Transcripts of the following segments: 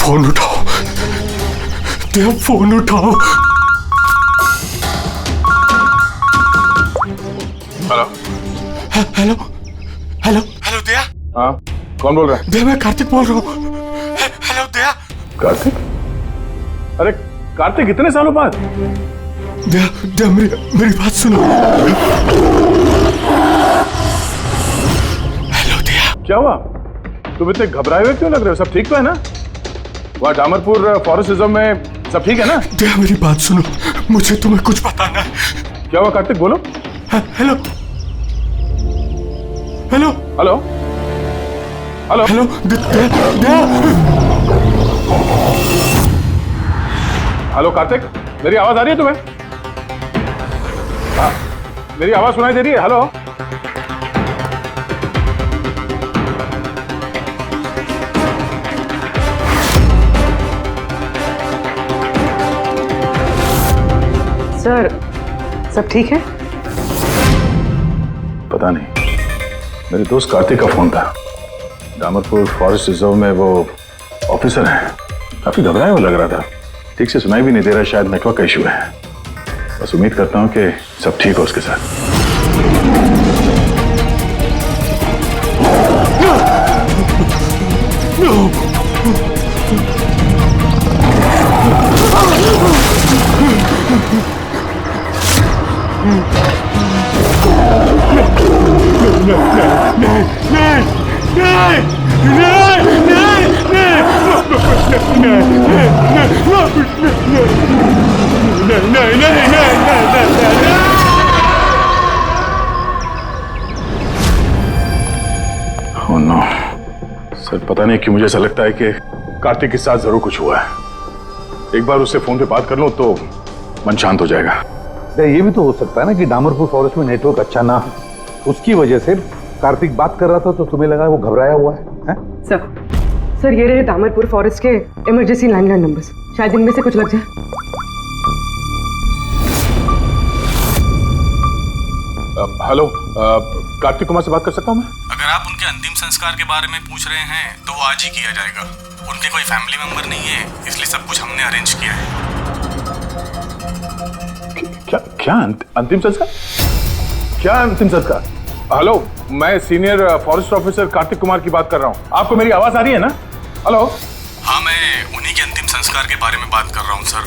Phone उठाओ देव, phone उठाओ। Hello hello hello hello दया। हाँ, कौन बोल रहा है? दया, मैं कार्तिक बोल रहा हूँ। हेलो दया। कार्तिक? अरे कार्तिक, इतने सालों बाद? दया दया, मेरी बात सुनो। हेलो दया। क्या हुआ? तुम इतने घबराए हुए क्यों लग रहे हो? सब ठीक तो है ना? वहाँ डामरपुर फॉरेस्ट रिजर्व में सब ठीक है ना? दया, मेरी बात सुनो, मुझे तुम्हें कुछ बताना है। क्या हुआ कार्तिक, बोलो। Hello hello hello hello hello Daya. Hello Kartik, मेरी आवाज आ रही है तुम्हें? हाँ, मेरी आवाज सुनाई दे रही है? हेलो सर, सब ठीक है? पता नहीं, मेरे दोस्त कार्तिक का फोन था। डामरपुर फॉरेस्ट रिजर्व में वो ऑफिसर है, काफी घबराया हुआ लग रहा था। ठीक से सुनाई भी नहीं दे रहा, शायद नेटवर्क का इशू है। बस उम्मीद करता हूँ कि सब ठीक हो उसके साथ। Oh no, सर पता नहीं क्यों मुझे ऐसा लगता है कि कार्तिक के साथ जरूर कुछ हुआ है। एक बार उससे फोन पे बात कर लो तो मन शांत हो जाएगा। ये भी तो हो सकता है ना कि डामरपुर फॉरेस्ट में नेटवर्क अच्छा ना हो, उसकी वजह से कार्तिक बात कर रहा था तो तुम्हें लगा वो घबराया हुआ है? सर ये रहे डामरपुर फॉरेस्ट के इमरजेंसी लैंडलाइन नंबर्स, शायद इनमें से कुछ लग जाए। हेलो, कार्तिक कुमार से बात कर सकता हूँ मैं? अगर आप उनके अंतिम संस्कार के बारे में पूछ रहे हैं तो वो आज ही किया जाएगा। उनके कोई फैमिली मेंबर नहीं है, इसलिए सब कुछ हमने अरेंज किया है। क्या अंतिम संस्कार? क्या अंतिम संस्कार? हेलो, मैं senior forest officer Kartik Kumar की बात कर रहा हूँ। आपको मेरी आवाज आ रही है ना? हेलो। हाँ, मैं उन्हीं के अंतिम संस्कार के बारे में बात कर रहा हूँ सर।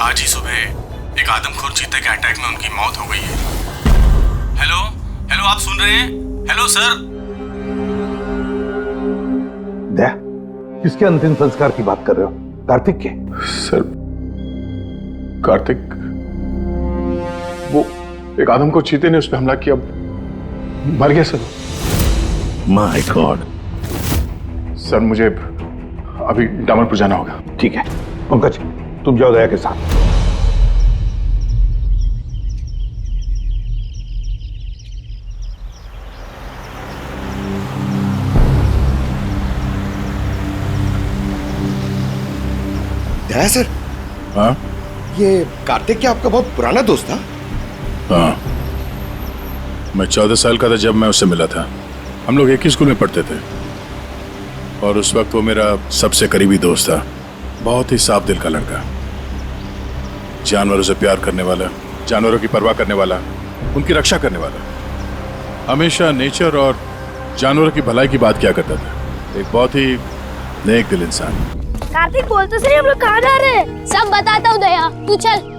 आज ही सुबह एक आदमखोर चीते के अटैक में उनकी मौत हो गई है। हेलो हेलो, आप सुन रहे हैं? Hello sir. दया, किसके अंतिम संस्कार की बात कर रहे हो? कार्तिक के? सर कार्तिक, वो एक आदम को चीते ने उस पर हमला किया, मर गया सर। My God. सर मुझे अभी डामरपुर जाना होगा। ठीक है पंकज, तुम जाओ दया के साथ। दया सर। हाँ? ये कार्तिक क्या आपका बहुत पुराना दोस्त था? हाँ, मैं 14 साल का था जब मैं उससे मिला था। हम लोग एक ही स्कूल में पढ़ते थे और उस वक्त वो मेरा सबसे करीबी दोस्त था। बहुत ही साफ दिल का लड़का, जानवरों से प्यार करने वाला, जानवरों की परवाह करने वाला, उनकी रक्षा करने वाला। हमेशा नेचर और जानवरों की भलाई की बात किया करता था। एक बहुत ही नेक दिल इंसान। कार्तिक बोल तो सही, हम लोग कहाँ जा रहे हैं? सब बताता हूँ दया, तू चल।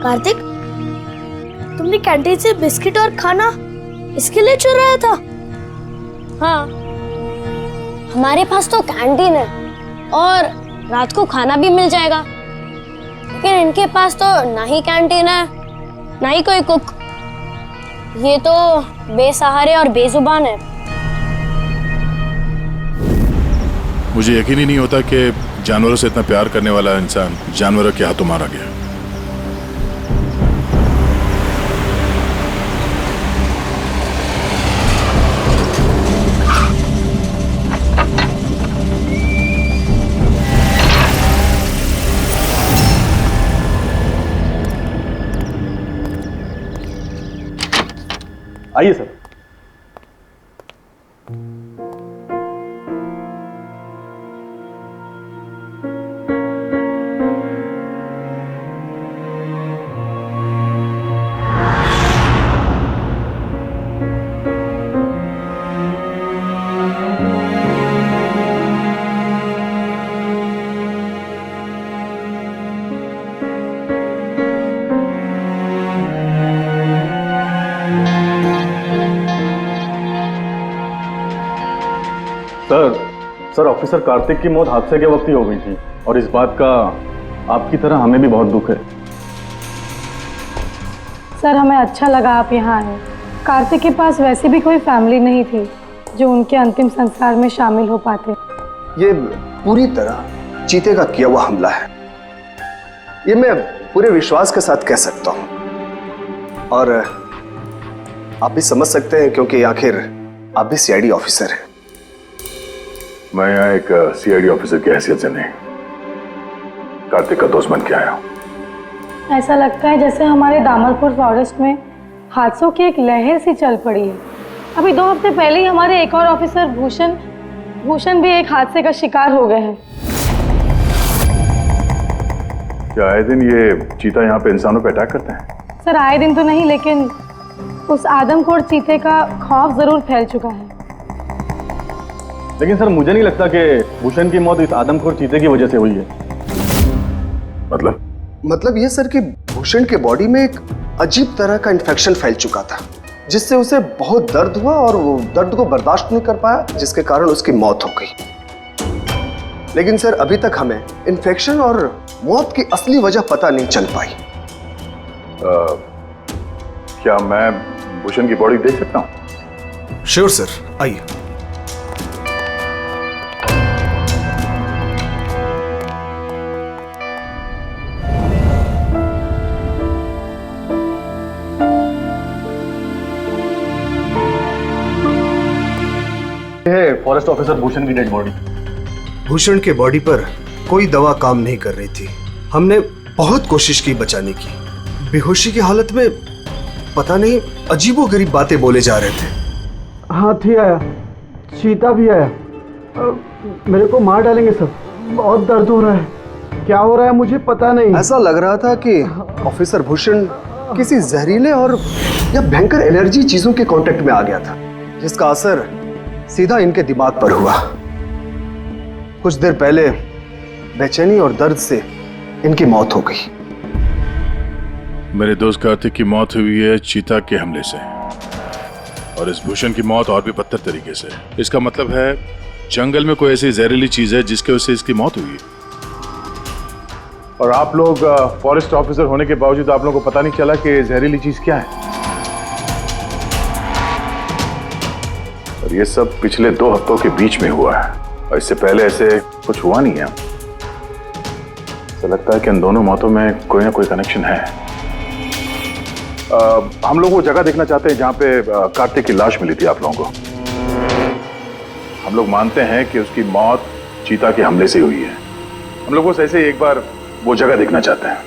कार्तिक, तुमने कैंटीन से बिस्किट और खाना इसके लिए चुराया था? हाँ, हमारे पास तो कैंटीन है और रात को खाना भी मिल जाएगा, लेकिन इनके पास तो ना ही कैंटीन है ना ही कोई कुक। ये तो बेसहारे और बेजुबान है। मुझे यकीन ही नहीं होता कि जानवरों से इतना प्यार करने वाला इंसान जानवरों के हाथों मारा गया। आइए सर। सर ऑफिसर कार्तिक की मौत हादसे के वक्त ही हो गई थी और इस बात का आपकी तरह हमें भी बहुत दुख है। सर हमें अच्छा लगा आप यहाँ आए। कार्तिक के पास वैसे भी कोई फैमिली नहीं थी जो उनके अंतिम संस्कार में शामिल हो पाते। ये पूरी तरह चीते का किया हुआ हमला है, ये मैं पूरे विश्वास के साथ कह सकता हूं। और आप भी समझ सकते हैं क्योंकि आखिर आप भी सीआईडी ऑफिसर हैं। मैं यहाँ एक सीआईडी ऑफिसर की हैसियत से नहीं, कार्तिक का दोस्त बन के आया हूँ। ऐसा लगता है जैसे हमारे दामरपुर फॉरेस्ट में हादसों की एक लहर सी चल पड़ी है। अभी 2 हफ्ते पहले ही हमारे एक और ऑफिसर भूषण भी एक हादसे का शिकार हो गए हैं। क्या आए दिन ये चीता यहाँ पे इंसानों पे अटैक करते हैं? सर आए दिन तो नहीं, लेकिन उस आदमखोर चीते का खौफ जरूर फैल चुका है। लेकिन सर मुझे नहीं लगता कि भूषण की मौत इस आदमखोर चीते की वजह से हुई है। मतलब ये सर कि भूषण के बॉडी में एक अजीब तरह का इन्फेक्शन फैल चुका था, जिससे उसे बहुत दर्द हुआ और वो दर्द को बर्दाश्त नहीं कर पाया, जिसके कारण उसकी मौत हो गई। लेकिन सर अभी तक हमें इन्फेक्शन और मौत की असली वजह पता नहीं चल पाई। क्या मैं भूषण की बॉडी देख सकता हूँ? श्योर सर, आइए। फॉरेस्ट ऑफिसर भूषण की डेड बॉडी। भूषण के बॉडी पर कोई दवा काम नहीं कर रही थी। हमने बहुत कोशिश की बचाने की। बेहोशी की हालत में पता नहीं अजीबोगरीब बातें बोले जा रहे थे। हाथी आया, चीता भी आया, मेरे को मार डालेंगे सब, बहुत दर्द हो रहा है, क्या हो रहा है मुझे पता नहीं। ऐसा लग रहा था कि ऑफिसर भूषण किसी जहरीले और या भयंकर एलर्जी चीजों के कांटेक्ट में आ गया था, जिसका असर सीधा इनके दिमाग पर हुआ। कुछ देर पहले बेचैनी और दर्द से इनकी मौत हो गई। मेरे दोस्त कार्तिक की मौत हुई है चीता के हमले से, और इस भूषण की मौत और भी बदतर तरीके से। इसका मतलब है जंगल में कोई ऐसी जहरीली चीज है जिसके वजह से इसकी मौत हुई है। और आप लोग फॉरेस्ट ऑफिसर होने के बावजूद आप लोगों को पता नहीं चला कि जहरीली चीज क्या है। और ये सब पिछले 2 हफ्तों के बीच में हुआ है, और इससे पहले ऐसे कुछ हुआ नहीं है। तो लगता है कि इन दोनों मौतों में कोई ना कोई कनेक्शन है। हम लोग वो जगह देखना चाहते हैं जहां पे कार्तिक की लाश मिली थी आप लोगों को। हम लोग मानते हैं कि उसकी मौत चीता के हमले से हुई है। हम लोग बस ऐसे ही एक बार वो जगह देखना चाहते हैं।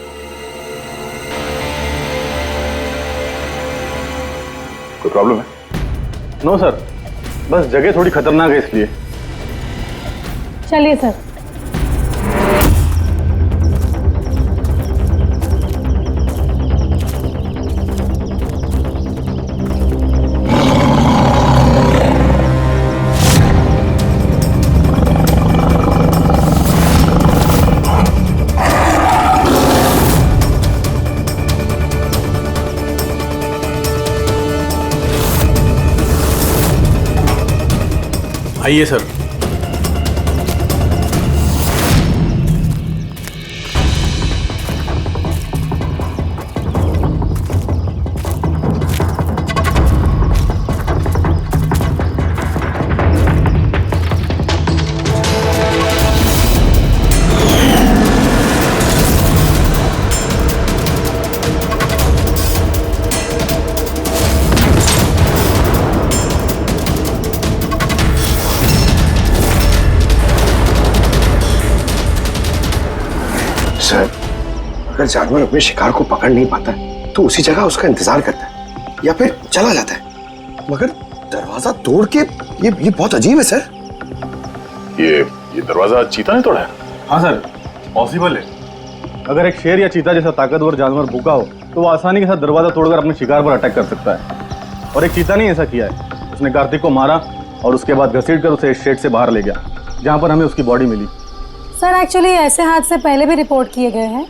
कोई प्रॉब्लम है? नो सर, बस जगह थोड़ी खतरनाक है इसलिए। चलिए सर। आइए सर। सर, अगर जानवर अपने शिकार को पकड़ नहीं पाता तो उसी जगह उसका इंतजार करता है या फिर चला जाता है, मगर दरवाजा तोड़ के ये बहुत अजीब है सर। ये दरवाजा चीता ने तोड़ा है? हाँ सर, पॉसिबल है। अगर एक शेर या चीता जैसा ताकतवर जानवर भूखा हो तो वो आसानी के साथ दरवाजा तोड़कर अपने शिकार पर अटैक कर सकता है। और एक चीता ने ऐसा किया है, उसने कार्तिक को मारा और उसके बाद घसीटकर उसे इस शेड से बाहर ले गया जहाँ पर हमें उसकी बॉडी मिली। सर एक्चुअली ऐसे हादसे पहले भी रिपोर्ट किए गए हैं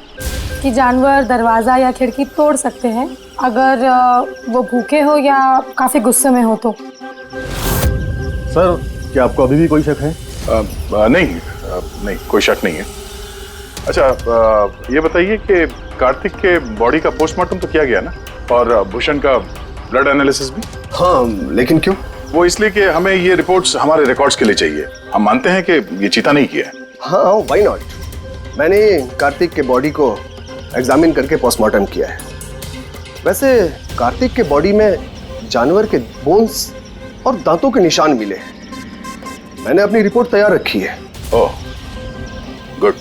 कि जानवर दरवाज़ा या खिड़की तोड़ सकते हैं अगर वो भूखे हो या काफ़ी गुस्से में हो तो। सर, क्या आपको अभी भी कोई शक है? नहीं, कोई शक नहीं है। अच्छा, ये बताइए कि कार्तिक के बॉडी का पोस्टमार्टम तो किया गया ना, और भूषण का ब्लड एनालिसिस भी? हाँ, लेकिन क्यों? वो इसलिए कि हमें ये रिपोर्ट्स हमारे रिकॉर्ड्स के लिए चाहिए। हम मानते हैं कि ये चीता नहीं किया है। हाँ, व्हाई नॉट। मैंने कार्तिक के बॉडी को एग्जामिन करके पोस्टमार्टम किया है। वैसे कार्तिक के बॉडी में जानवर के बोन्स और दांतों के निशान मिले हैं। मैंने अपनी रिपोर्ट तैयार रखी है। ओह, गुड।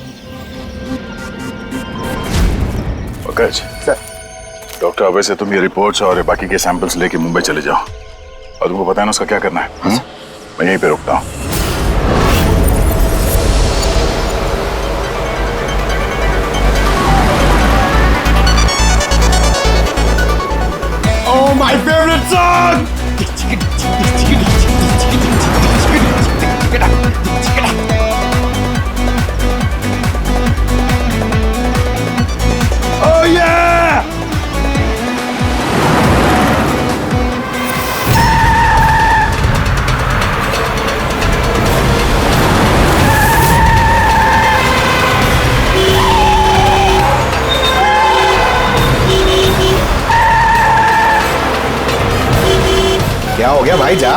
Okay sir. डॉक्टर, वैसे तुम ये रिपोर्ट्स और बाकी के सैंपल्स लेके मुंबई चले जाओ, और तुमको पता है ना उसका क्या करना है। मैं यहीं पे रुकता हूँ। Oh, my favorite song! Oh yeah! क्या हो गया भाई? जा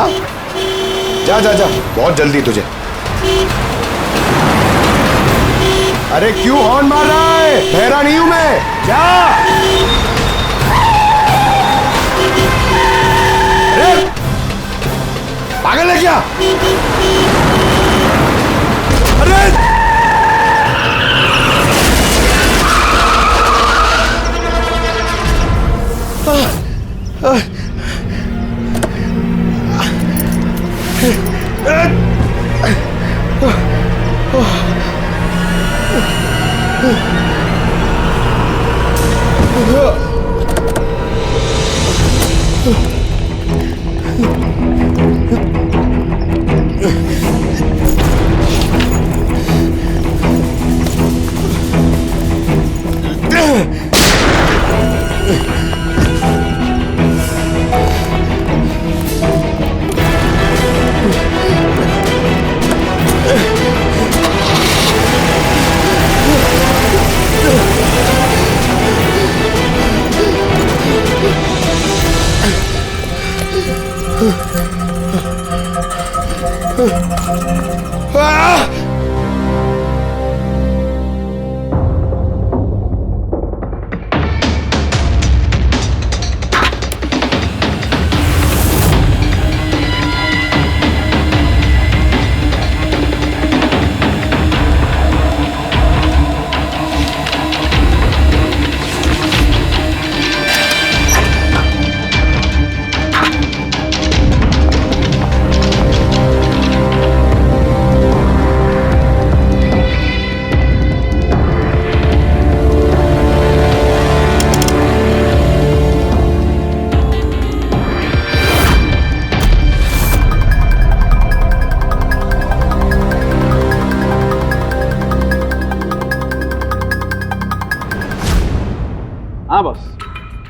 जा जा जा, बहुत जल्दी तुझे। अरे क्यों हॉर्न मार रहा है? बहरा नहीं हूं मैं। जा। अरे पागल है क्या? अरे हाँ बस,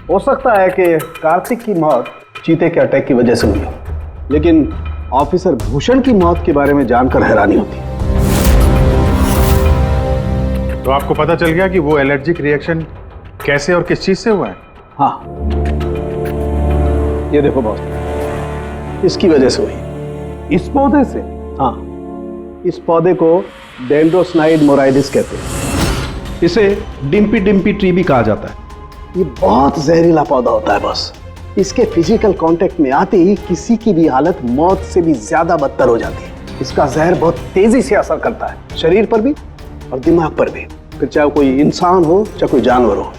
हो सकता है कि कार्तिक की मौत चीते के अटैक की वजह से हुई हो, लेकिन ऑफिसर भूषण की मौत के बारे में जानकर हैरानी होती है। तो आपको पता चल गया कि वो एलर्जिक रिएक्शन कैसे और किस चीज से हुआ है? हाँ, ये देखो बॉस, इसकी वजह से हुई। इस पौधे से? हाँ, इस पौधे को डेंड्रोस्नाइड मोराइडिस कहते हैं। इसे डिम्पी डिम्पी ट्री भी कहा जाता है। ये बहुत जहरीला पौधा होता है बॉस। इसके फिजिकल कांटेक्ट में आते ही किसी की भी हालत मौत से भी ज्यादा बदतर हो जाती है। इसका जहर बहुत तेजी से असर करता है, शरीर पर भी और दिमाग पर भी, फिर चाहे कोई इंसान हो चाहे कोई जानवर हो।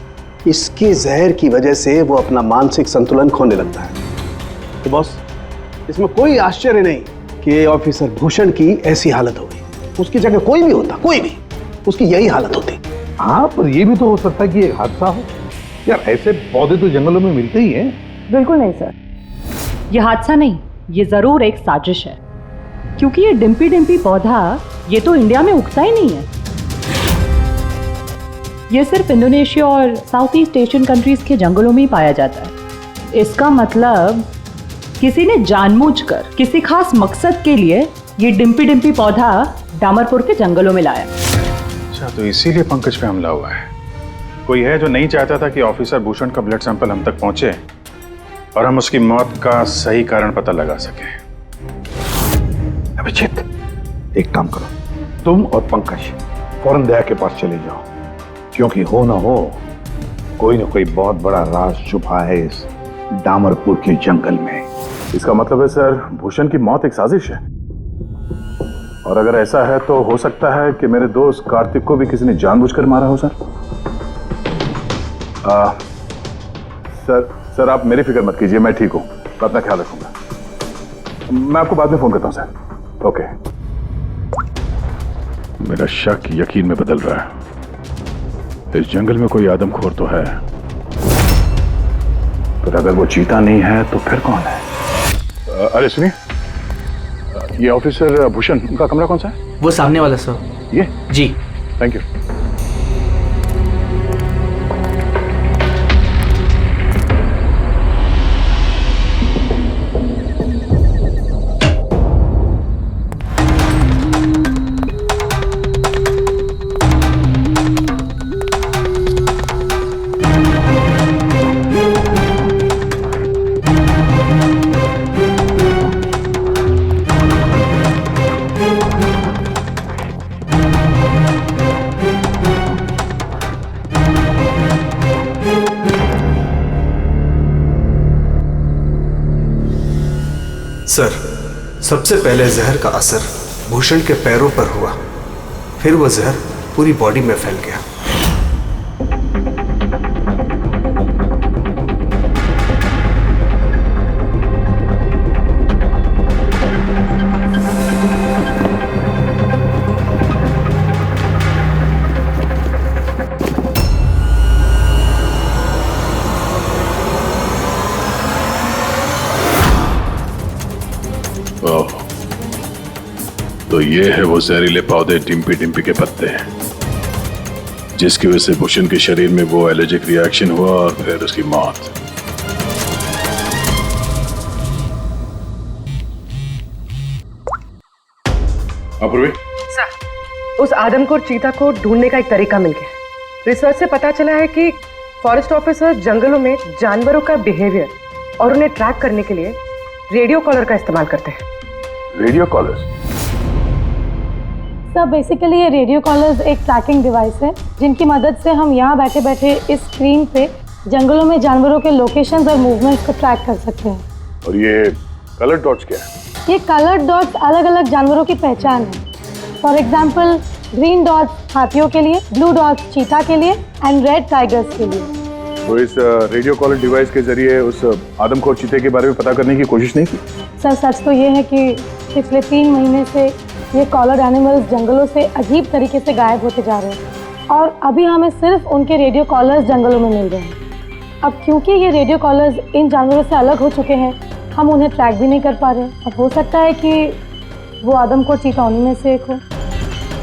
इसके जहर की वजह से वो अपना मानसिक संतुलन खोने लगता है। तो बॉस, इसमें कोई आश्चर्य नहीं कि ऑफिसर भूषण की ऐसी हालत हो गई। उसकी जगह कोई भी होता, कोई भी, उसकी यही हालत होती। हाँ, पर यह भी तो हो सकता है कि एक हादसा हो। यार, ऐसे पौधे तो जंगलों में मिलते ही हैं। बिल्कुल नहीं सर, ये हादसा नहीं, ये जरूर एक साजिश है, क्योंकि ये डिम्पी डिम्पी पौधा ये तो इंडिया में उगता ही नहीं है। ये सिर्फ इंडोनेशिया और साउथ ईस्ट एशियन कंट्रीज के जंगलों में ही पाया जाता है। इसका मतलब किसी ने जानबूझकर किसी खास मकसद के लिए ये डिम्पी डिम्पी पौधा डामरपुर के जंगलों में लाया। अच्छा, तो इसीलिए पंकज पे हमला हुआ है। कोई है जो नहीं चाहता था कि ऑफिसर भूषण का ब्लड सैंपल हम तक पहुंचे और हम उसकी मौत का सही कारण पता लगा सके। अभिजीत, एक काम करो, तुम और पंकज फौरन दया के पास चले जाओ, क्योंकि हो ना हो कोई ना कोई बहुत बड़ा राज छुपा है इस डामरपुर के जंगल में। इसका मतलब है सर, भूषण की मौत एक साजिश है, और अगर ऐसा है तो हो सकता है कि मेरे दोस्त कार्तिक को भी किसी ने जानबूझकर मारा हो सर। सर आप मेरी फिक्र मत कीजिए, मैं ठीक हूं, मैं अपना ख्याल रखूंगा। मैं आपको बाद में फोन करता हूं सर। ओके। मेरा शक यकीन में बदल रहा है। इस जंगल में कोई आदमखोर तो है, पर अगर वो चीता नहीं है तो फिर कौन है? अरे सुनिए, ये ऑफिसर भूषण, उनका कमरा कौन सा है? वो सामने वाला सर। ये? जी, थैंक यू। सर, सबसे पहले जहर का असर भूषण के पैरों पर हुआ, फिर वो जहर पूरी बॉडी में फैल गया। तो ये है वो जहरीले पौधे डिम्पी डिम्पी के पत्ते हैं, जिसकी वजह से भूषण के शरीर में वो एलर्जिक रिएक्शन हुआ और फिर उसकी मौत। अपूर्वी, सर, उस आदमखोर चीता को ढूंढने का एक तरीका मिल गया। रिसर्च से पता चला है कि फॉरेस्ट ऑफिसर जंगलों में जानवरों का बिहेवियर और उन्हें ट्रैक करने के लिए रेडियो कॉलर का इस्तेमाल करते हैं। Radio collars? सर, बेसिकली ये रेडियो कॉलर्स एक ट्रैकिंग डिवाइस है, जिनकी मदद से हम यहाँ बैठे बैठे इस स्क्रीन पे जंगलों में जानवरों के लोकेशंस और मूवमेंट्स को ट्रैक कर सकते हैं। और ये कलर डॉट्स क्या है? ये कलर डॉट्स अलग अलग जानवरों की पहचान है। फॉर एग्जाम्पल, ग्रीन डॉट्स हाथियों के लिए, ब्लू डॉट्स चीता के लिए एंड रेड टाइगर्स के लिए। तो इस रेडियो कॉलर डिवाइस के जरिए उस आदमखोर चीते के बारे में पता करने की कोशिश नहीं की? सर, सच तो ये है कि पिछले 3 महीने से ये कॉलर एनिमल्स जंगलों से अजीब तरीके से गायब होते जा रहे हैं, और अभी हमें सिर्फ उनके रेडियो कॉलर्स जंगलों में मिल रहे हैं। अब क्योंकि ये रेडियो कॉलर्स इन जानवरों से अलग हो चुके हैं, हम उन्हें ट्रैक भी नहीं कर पा रहे। अब हो सकता है कि वो आदमखोर चीता उन्हीं में से एक हो।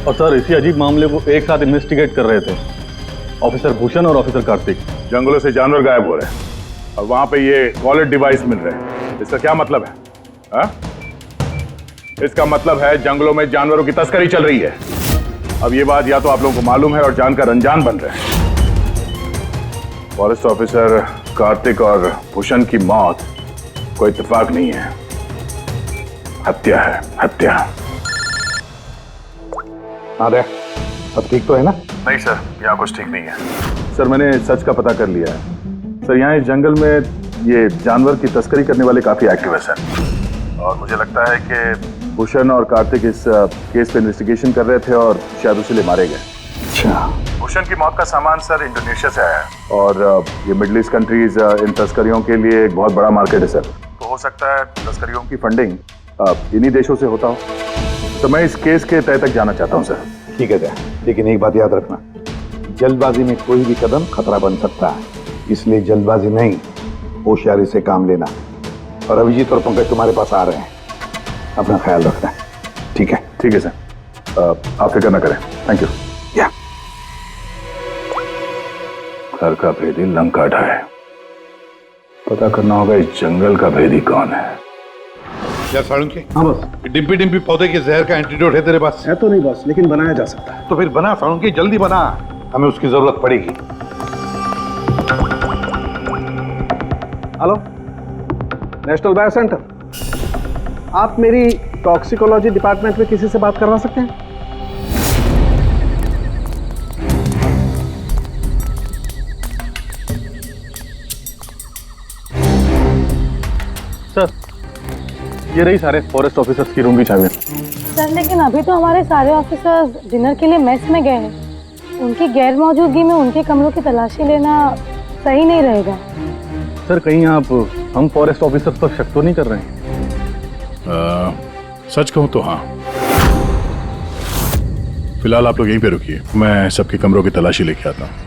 और सर, इसी अजीब मामले को एक साथ इन्वेस्टिगेट कर रहे थे ऑफिसर भूषण और ऑफिसर कार्तिक। जंगलों से जानवर गायब हो रहे हैं और वहां पे ये कॉलर डिवाइस मिल रहे हैं, इसका क्या मतलब है? इसका मतलब है जंगलों में जानवरों की तस्करी चल रही है। अब ये बात या तो आप लोगों को मालूम है और जानकर अनजान बन रहे हैं। फॉरेस्ट ऑफिसर कार्तिक और भूषण की मौत कोई इत्तेफाक नहीं है, हत्या है, हत्या। हाँ रे, सब ठीक तो है ना? नहीं सर, यहाँ कुछ ठीक नहीं है। सर मैंने सच का पता कर लिया है। सर यहाँ इस जंगल में ये जानवर की तस्करी करने वाले काफी एक्टिविस्ट हैं और मुझे लगता है कि भूषण और कार्तिक इस केस पे इन्वेस्टिगेशन कर रहे थे और शायद उसी लिए मारे गए। अच्छा। भूषण की मौत का सामान सर इंडोनेशिया से आया है और ये मिडिल ईस्ट कंट्रीज इन तस्करियों के लिए एक बहुत बड़ा मार्केट है सर। तो हो सकता है तस्करियों की फंडिंग इन्हीं देशों से होता हो। तो मैं इस केस के तह तक जाना चाहता हूँ सर। ठीक है, लेकिन एक बात याद रखना, जल्दबाजी में कोई भी कदम खतरा बन सकता है, इसलिए जल्दबाजी नहीं, होशियारी से काम लेना। और अभिजीत और पंकज तुम्हारे पास आ रहे हैं, अपना ख्याल रखना। ठीक है? ठीक है सर, आप फिक्र न करें। Thank you. या घर का भेदी लंका ढाए, पता करना होगा इस जंगल का भेदी कौन है। क्या साळुंके? हाँ बस। डिम्पी डिम्पी पौधे के जहर का एंटीडोट है तेरे पास? है तो नहीं बस, लेकिन बनाया जा सकता है। तो फिर बना साळुंके, जल्दी बना, हमें उसकी जरूरत पड़ेगी। हेलो, नेशनल बायो सेंटर, आप मेरी टॉक्सिकोलॉजी डिपार्टमेंट में किसी से बात करवा सकते हैं? सर ये रही सारे फॉरेस्ट ऑफिसर्स की रूम की चाबी। सर लेकिन अभी तो हमारे सारे ऑफिसर्स डिनर के लिए मेस में गए हैं। उनकी गैर मौजूदगी में उनके कमरों की तलाशी लेना सही नहीं रहेगा। सर कहीं आप हम फॉरेस्ट ऑफिसर्स पर शक तो नहीं कर रहे हैं? सच कहूं तो हाँ। फिलहाल आप लोग यहीं पे रुकिए, मैं सबके कमरों की तलाशी लेके आता हूँ।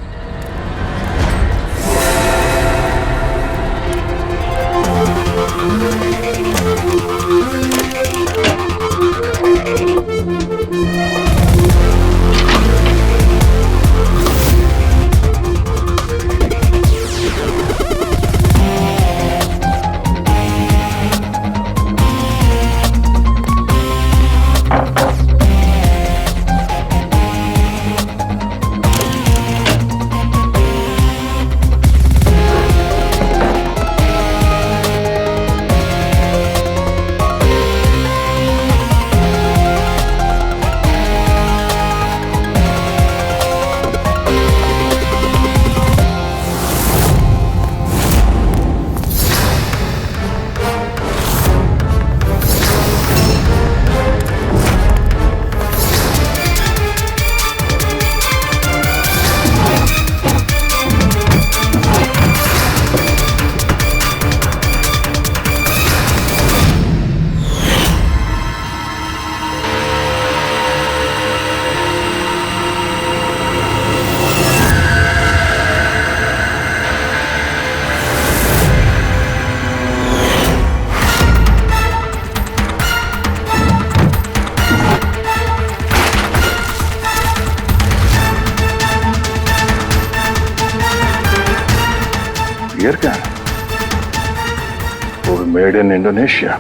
बियर कैन, वो भी made in Indonesia.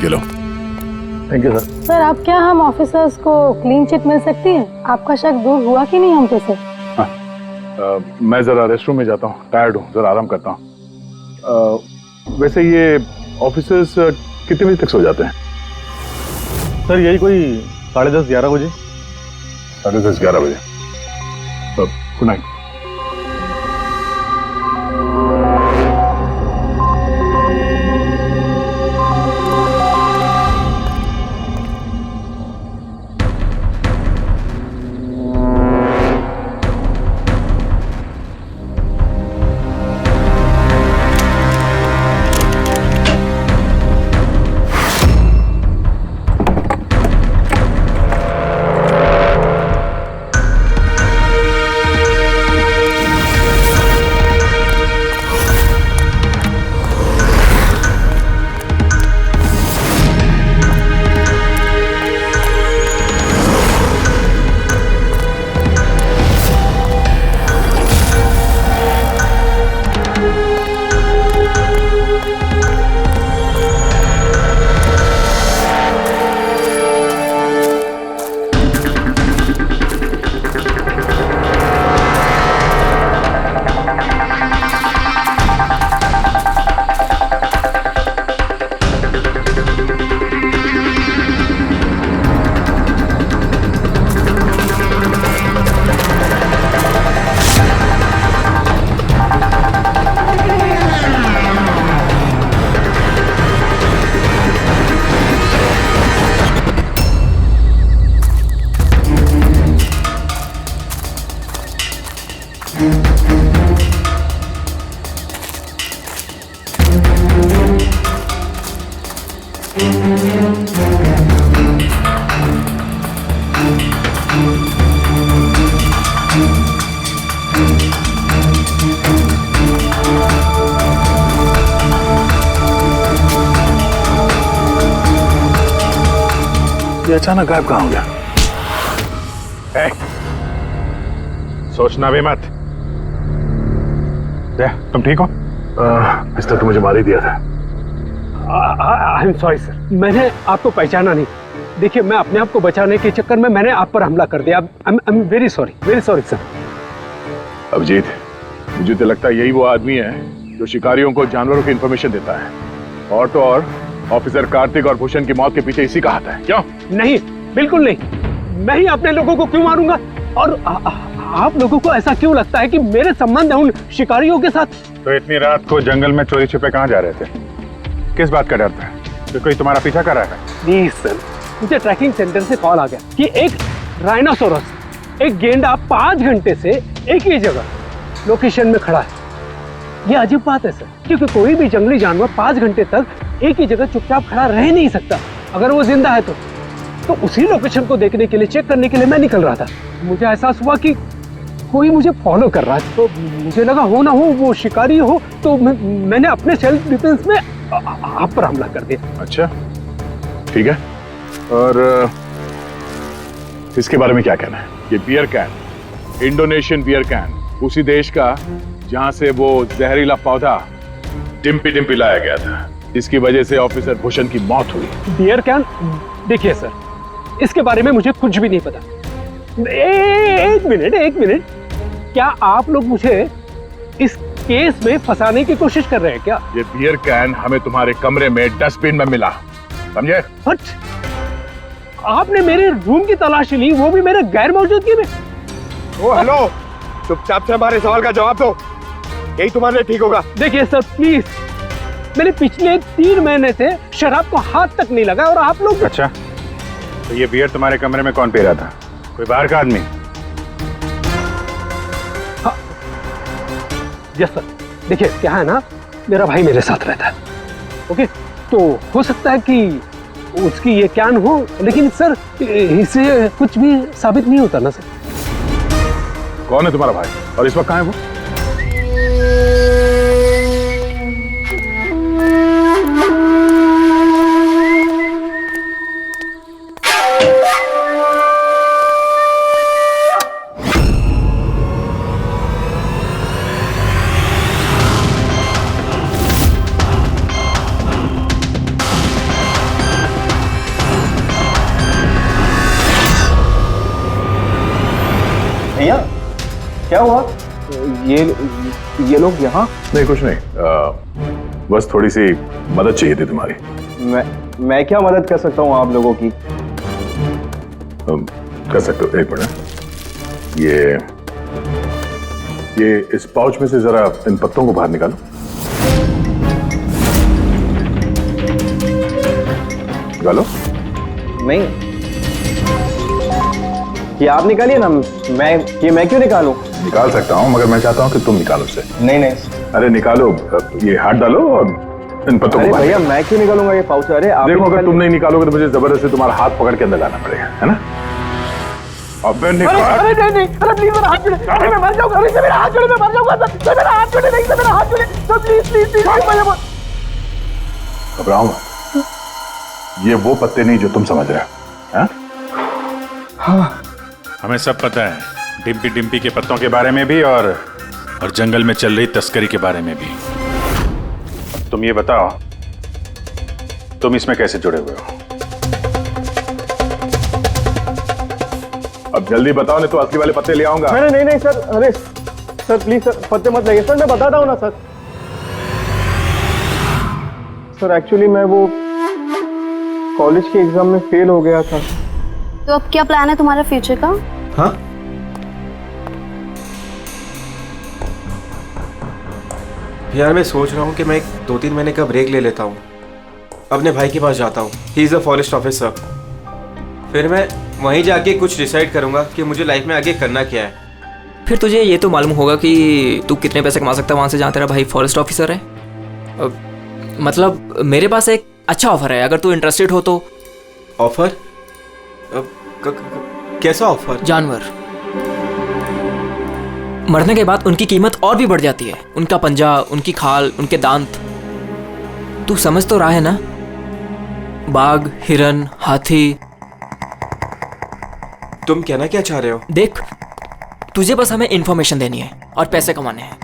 Low. Thank you sir. Sir अब क्या हम ऑफिसर्स को क्लीन चिट मिल सकती है? आपका शक दूर हुआ कि नहीं हम पे सर? मैं जरा रेस्टरूम में जाता हूँ, टायर्ड हूँ, जरा आराम करता हूँ। वैसे ये ऑफिसर्स कितने बजे तक सो जाते हैं? सर यही कोई 10:30 11 बजे। 10:30 11 बजे। Good night. ये अचानक गायब कहाँ हो गया? सोचना भी मत। तुम ठीक हो? पिस्टल तो मुझे मार ही दिया था। आई एम सॉरी सर, मैंने आपको पहचाना नहीं। देखिए, मैं अपने आप को बचाने के चक्कर में मैंने आप पर हमला कर दिया। I am very sorry sir. Abhijit, मुझे तो लगता है यही वो आदमी है जो शिकारियों को जानवरों की इंफॉर्मेशन देता है। और तो और ऑफिसर कार्तिक और भूषण की मौत के पीछे इसी का हाथ है। क्यों? नहीं, बिल्कुल नहीं। मैं ही अपने लोगों को क्यों मारूंगा? और आप लोगों को ऐसा क्यों लगता है कि मेरे संबंध है उन शिकारियों के साथ? तो इतनी रात को जंगल में चोरी छिपे कहाँ जा रहे थे? किस बात का डर था? तो कोई तुम्हारा पीछा कर रहा है? प्लीज सर, मुझे ट्रैकिंग सेंटर से कॉल आ गया कि एक राइनोसोरस, एक गेंडा 5 घंटे से एक ही जगह लोकेशन में खड़ा है। ये अजीब बात है सर, क्योंकि कोई भी जंगली जानवर 5 घंटे तक एक ही जगह चुपचाप खड़ा रह नहीं सकता। अगर वो जिंदा है तो उसी लोकेशन को देखने के लिए, चेक करने के लिए मैं निकल रहा था। मुझे एहसास हुआ कि कोई मुझे फॉलो कर रहा है, तो मुझे लगा हो ना हो वो शिकारी हो, तो मैंने अपने सेल्फ डिफेंस में आप पर हमला कर दिया। अच्छा, ठीक है। और इसके बारे में क्या कहना है? ये beer can, Indonesian beer can, उसी देश का जहां से वो जहरीला पौधा डिम्पी डिम्पी लाया गया था, जिसकी वजह से ऑफिसर भूषण की मौत हुई। Beer can? देखिए सर, इसके बारे में मुझे कुछ भी नहीं पता। एक मिनट, क्या आप लोग मुझे इस केस में फंसाने की कोशिश कर रहे हैं क्या? ये बियर कैन हमें तुम्हारे कमरे में डस्टबिन में मिला, समझे? आपने मेरे रूम की तलाशी ली, वो भी मेरे गैर मौजूदगी में। ओ हेलो, चुपचाप से हमारे सवाल का जवाब दो, यही तुम्हारे लिए ठीक होगा। देखिए सर प्लीज, मैंने पिछले 3 महीने से शराब को हाथ तक नहीं लगा और आप लोग। अच्छा, तो ये बियर तुम्हारे कमरे में कौन पी रहा था? कोई बाहर का आदमी? Yes sir. देखिए क्या है ना, मेरा भाई मेरे साथ रहता है, ओके? तो हो सकता है कि उसकी ये कैन हो, लेकिन सर इससे कुछ भी साबित नहीं होता ना सर। कौन है तुम्हारा भाई और इस वक्त कहाँ है वो? भैया क्या हुआ? ये लोग यहाँ? नहीं, कुछ नहीं, बस थोड़ी सी मदद चाहिए थी तुम्हारी। मैं क्या मदद कर सकता हूँ आप लोगों की? कर सकते हो। एक मिनट, ये इस पाउच में से जरा इन पत्तों को बाहर निकालो। निकालो। नहीं, ये आप निकालिए ना, मैं क्यों निकालूं? निकाल सकता हूँ, मगर मैं चाहता हूँ कि तुम निकालो उसे। नहीं। अरे निकालो, ये हाथ डालो और इन पत्तों को। भैया मैं क्यों निकालूंगा ये पाउच? अरे आप देखो, अगर तुम नहीं निकालोगे तो मुझे जबरदस्ती तुम्हारा हाथ पकड़ के अंदर लाना पड़ेगा, है ना? अबे निकाल। अरे नहीं, अरे प्लीज मेरा हाथ छोड़े, अरे मैं मर जाऊंगा, अरे मेरा हाथ छोड़े, मैं मर जाऊंगा सर, मेरा हाथ छोड़े, नहीं सर मेरा हाथ छोड़े सर, प्लीज घबराओ मत, ये वो पत्ते नहीं जो तुम समझ रहे हो। हाँ, हमें सब पता है, डिम्पी डिम्पी के पत्तों के बारे में भी और जंगल में चल रही तस्करी के बारे में भी। तुम ये बताओ, तुम इसमें कैसे जुड़े हुए हो? अब जल्दी बताओ, नहीं तो असली वाले पत्ते ले आऊंगा। नहीं सर, अरे सर प्लीज सर, पत्ते मत लगे सर, मैं बताता हूँ ना सर। सर एक्चुअली मैं वो कॉलेज के एग्जाम में फेल हो गया था। तो अब क्या प्लान है तुम्हारा फ्यूचर का? हाँ, यार मैं सोच रहा हूँ कि मैं 2-3 महीने का ब्रेक ले लेता हूँ, अपने भाई के पास जाता हूँ, he is a forest officer. फिर मैं वहीं जाके कुछ डिसाइड करूँगा कि मुझे लाइफ में आगे करना क्या है। फिर तुझे ये तो मालूम होगा कि तू कितने पैसे कमा सकता है वहाँ से जहाँ तेरा भाई फॉरेस्ट ऑफिसर है। मतलब मेरे पास एक अच्छा ऑफर है, अगर तू इंटरेस्टेड हो तो। ऑफर? कैसा ऑफर? जानवर मरने के बाद उनकी कीमत और भी बढ़ जाती है। उनका पंजा, उनकी खाल, उनके दांत। तू समझ तो रहा है ना? बाघ, हिरन, हाथी। तुम कहना क्या चाह रहे हो? देख, तुझे बस हमें इंफॉर्मेशन देनी है और पैसे कमाने हैं,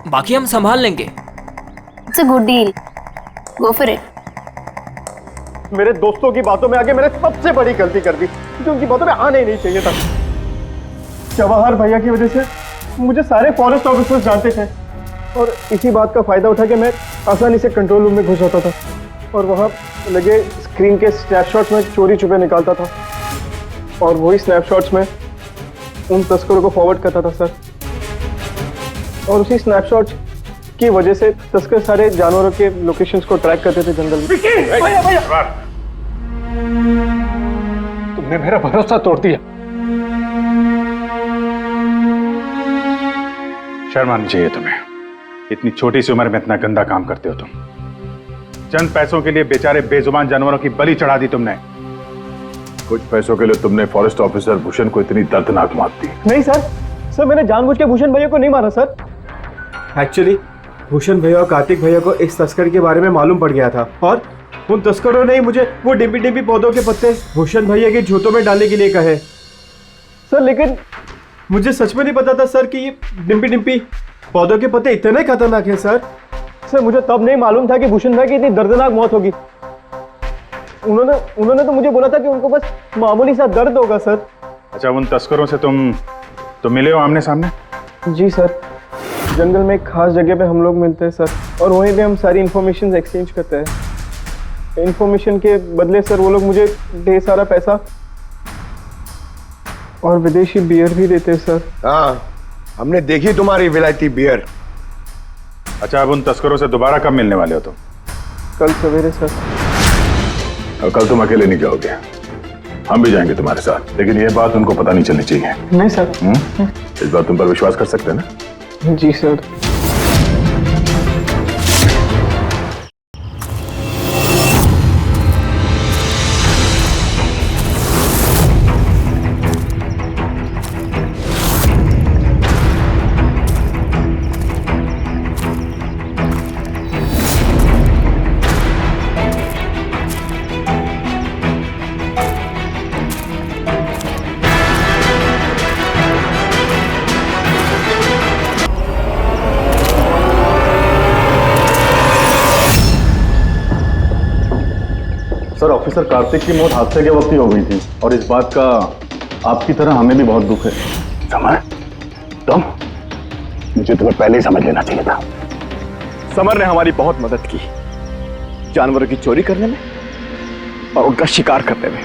बाकी हम संभाल लेंगे। It's a good deal, go for it. मेरे दोस्तों की बातों में आके मैंने सबसे बड़ी गलती कर दी, जो उनकी बातों में आना ही नहीं चाहिए था। जवाहर भैया की वजह से मुझे सारे फॉरेस्ट ऑफिसर्स जानते थे और इसी बात का फायदा उठा के मैं आसानी से कंट्रोल रूम में घुस जाता था और वहाँ लगे स्क्रीन के स्नैपशॉट्स में चोरी छुपे निकालता था और वही स्नैपशॉट्स में उन तस्करों को फॉरवर्ड करता था सर। और उसी स्नैपशॉट्स की वजह से तस्कर सारे जानवरों के लोकेशंस को ट्रैक करते थे जंगल में। भैया तुमने मेरा भरोसा तोड़ दिया। शर्म आनी चाहिए तुम्हें, इतनी छोटी सी उम्र में इतना गंदा काम करते हो तुम। चंद पैसों के लिए बेचारे बेजुबान जानवरों की बलि चढ़ा दी तुमने। कुछ पैसों के लिए तुमने फॉरेस्ट ऑफिसर भूषण को इतनी दर्दनाक मौत दी। नहीं सर, सर मैंने जानबूझ के भूषण भैया को नहीं मारा सर। एक्चुअली भूषण भैया और कार्तिक भैया को इस तस्कर के बारे में मालूम पड़ गया था और उन तस्करों ने ही मुझे वो डिम्पी डिम्पी पौधों के पत्ते भूषण भैया के जूतों में डालने के लिए कहे सर। लेकिन मुझे सच में नहीं पता था सर कि ये डिम्पी डिम्पी पौधों के पत्ते इतने खतरनाक हैं सर। सर मुझे तब नहीं मालूम था कि भूषण भाई की इतनी दर्दनाक मौत होगी। उन्होंने तो मुझे बोला था कि उनको बस मामूली सा दर्द होगा सर। अच्छा, उन तस्करों से तुम मिले हो आमने सामने? जी सर, जंगल में एक खास जगह पे हम लोग मिलते हैं सर और वहीं पे हम सारी इंफॉर्मेशन एक्सचेंज करते हैं। इंफॉर्मेशन के बदले सर वो लोग मुझे ढेर सारा पैसा और विदेशी बियर भी देते हैं सर। हाँ, हमने देखी तुम्हारी विलायती बियर। अच्छा, अब उन तस्करों से दोबारा कब मिलने वाले हो तुम? कल सवेरे सर। और कल तुम अकेले नहीं जाओगे, हम भी जाएंगे तुम्हारे साथ, लेकिन ये बात उनको पता नहीं चलनी चाहिए। नहीं सर। इस बात तुम पर विश्वास कर सकते हैं ना? जी सर। सर ऑफिसर कार्तिक की मौत हादसे के वक्त ही हो गई थी और इस बात का आपकी तरह हमें भी बहुत दुख है। समर, तुम मुझे तुम्हें पहले ही समझ लेना चाहिए था। समर ने हमारी बहुत मदद की, जानवरों की चोरी करने में और उनका शिकार करने में।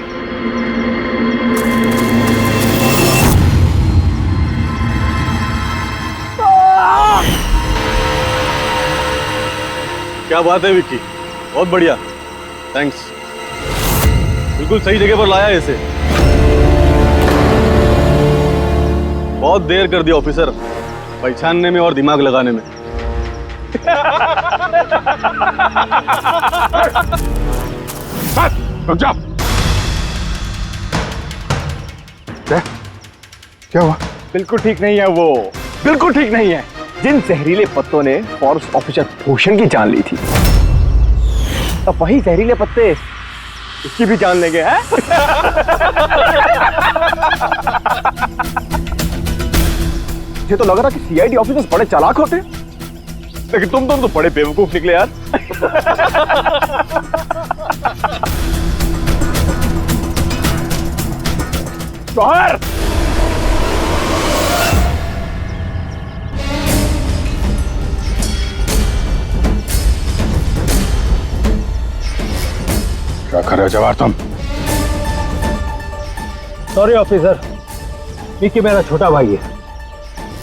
क्या बात है विक्की, बहुत बढ़िया, थैंक्स। बिल्कुल सही जगह पर लाया इसे। बहुत देर कर दिया ऑफिसर, पहचानने में और दिमाग लगाने में। रुक जाओ। क्या हुआ? बिल्कुल ठीक नहीं है वो, बिल्कुल ठीक नहीं है। जिन जहरीले पत्तों ने फॉरेस्ट ऑफिसर भूषण की जान ली थी, अब वही जहरीले पत्ते इसकी भी जान लेंगे हैं? मुझे तो लग रहा कि सीआईडी ऑफिसर्स बड़े चालाक होते, लेकिन तुम तो बड़े बेवकूफ निकले यार। जौहर, क्या कर रहे हो जवाहर तुम? सॉरी ऑफिसर, विक्की मेरा छोटा भाई है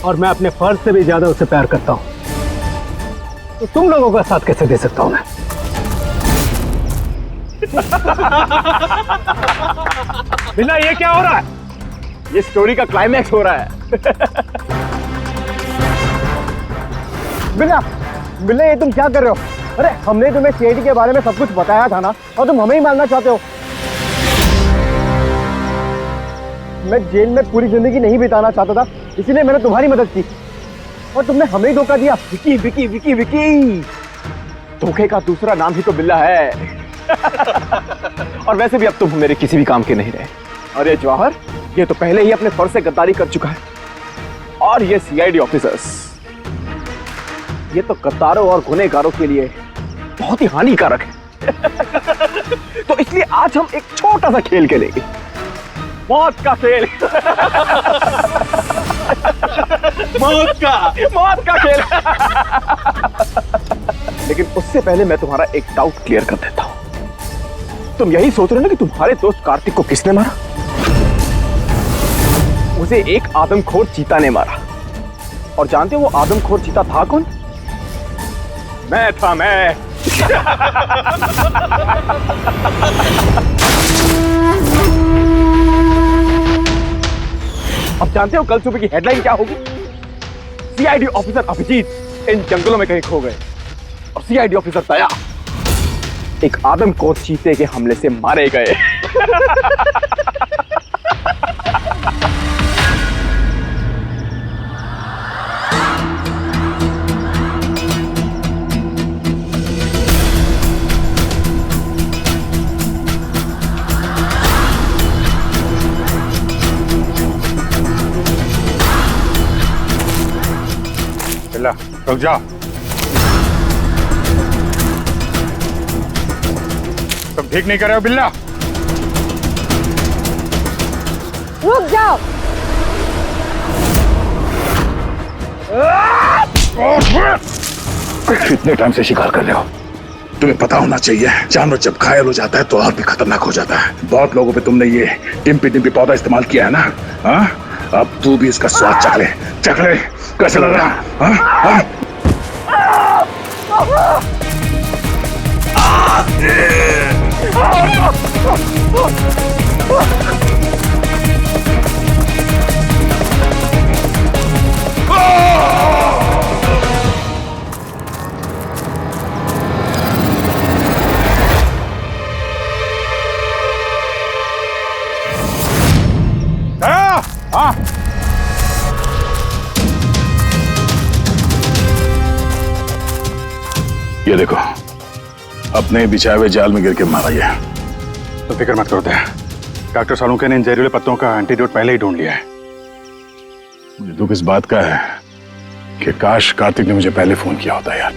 और मैं अपने फर्ज से भी ज्यादा उसे प्यार करता हूं, तो तुम लोगों का साथ कैसे दे सकता हूं मैं? बिना ये क्या हो रहा है? ये स्टोरी का क्लाइमैक्स हो रहा है। बिना बिना ये तुम क्या कर रहे हो? अरे हमने तुम्हें सीआईडी के बारे में सब कुछ बताया था ना, और तुम हमें ही मारना चाहते हो। मैं जेल में पूरी जिंदगी नहीं बिताना चाहता था, इसीलिए मैंने तुम्हारी मदद की, और तुमने हमें ही धोखा दिया। विकी विकी विकी विकी, धोखे का दूसरा नाम ही तो बिल्ला है। और वैसे भी अब तुम मेरे किसी भी काम के नहीं रहे। अरे जवाहर, ये तो पहले ही अपने फर्ज से गद्दारी कर चुका है, और ये सीआईडी ऑफिसर्स, ये तो गद्दारों और गुनहगारों के लिए बहुत ही हानिकारक है। तो इसलिए आज हम एक छोटा सा खेल खेलेंगे, मौत का खेल। मौत का खेल। लेकिन उससे पहले मैं तुम्हारा एक डाउट क्लियर कर देता हूं। तुम यही सोच रहे हो ना कि तुम्हारे दोस्त कार्तिक को किसने मारा? उसे एक आदमखोर चीता ने मारा। और जानते हो वो आदमखोर चीता था कौन? मैं था, मैं। अब जानते हो कल सुबह की हेडलाइन क्या होगी? सीआईडी ऑफिसर अभिजीत इन जंगलों में कहीं खो गए, और सीआईडी ऑफिसर दया एक आदमखोर चीते के हमले से मारे गए। रुक जाओ। तुम ठीक नहीं कर रहे हो बिल्ला। रुक जाओ। कितने टाइम से शिकार कर रहे हो? तुम्हें पता होना चाहिए, जानवर जब घायल हो जाता है तो और भी खतरनाक हो जाता है। बहुत लोगों पे तुमने ये टिम्पी टिम्पी पौधा इस्तेमाल किया है ना? हाँ, अब तू भी इसका स्वाद चख ले। चख ले, कैसे लग रहा? हाँ? हाँ? ये देखो, अपने बिछाए हुए जाल में गिर के मारा गया। तो फिक्र मत करो दया, डॉक्टर सालुंके ने इन जहरीले पत्तों का एंटीडोट पहले ही ढूंढ लिया है। मुझे दुख इस बात का है कि काश कार्तिक ने मुझे पहले फोन किया होता यार।